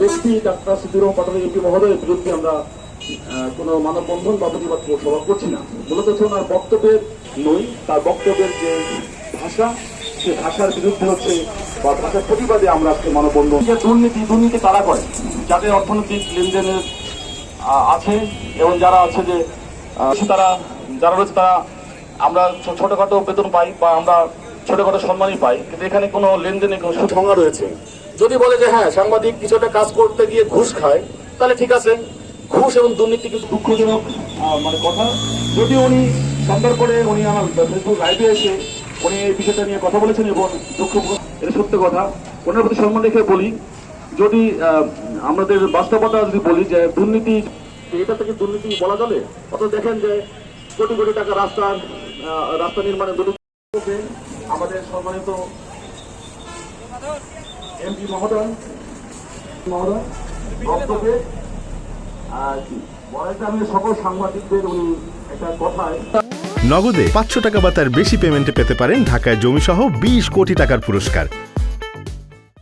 ব্যক্তি doctor Siddiqur Rahman Patwari MP মহোদয়ের বিরুদ্ধে আমরা কোনো মানববন্ধন বা প্রতিবাদ সভা করছি না। মূলত হচ্ছে ওনার বক্তব্যের নই, তার বক্তব্যের যে ভাষা, সে ভাষার বিরুদ্ধে হচ্ছে বা ভাষার প্রতিবাদে আমরা আজকে মানববন্ধন। যে দুর্নীতি তারা করে যাদের অর্থনৈতিক লেনদেনের আছে এবং যারা আছে যে যারা রয়েছে তারা আমরা ছোটখাটো বেতন পাই বা আমরা ছোটখাটো সম্মানই পাই, কিন্তু এখানে কোনো লেনদেনে কোনো সুসংজ্ঞা রয়েছে। যদি বলে যে হ্যাঁ সাংবাদিক কিছুটা কাজ করতে গিয়ে ঘুষ খায়, তাহলে ঠিক আছে, ঘুষ এবং দুর্নীতি কিন্তু দুঃখজনক মানে কথা। যদি উনি সুন্দর করে উনি আমার ফেসবুক লাইভে এসে উনি এই বিষয়টা নিয়ে কথা বলেছেন এবং দুঃখ, এটা সত্য কথা। ওনার প্রতি সম্মান রেখে বলি, যদি আমাদের বাস্তবতা যদি বলি যে দুর্নীতি, এটা থেকে দুর্নীতি বলা যাবে। অথচ দেখেন যে কোটি কোটি টাকা রাস্তা নির্মাণে দুর্নীতি আমাদের সম্মানিত এমপি মহোদয় বক্তব্যে সকল সাংবাদিকদের উনি একটা কথায় নগদে 500 টাকা বা তার বেশি পেমেন্টে পেতে পারেন ঢাকায় জমিসহ 20 কোটি টাকার পুরস্কার।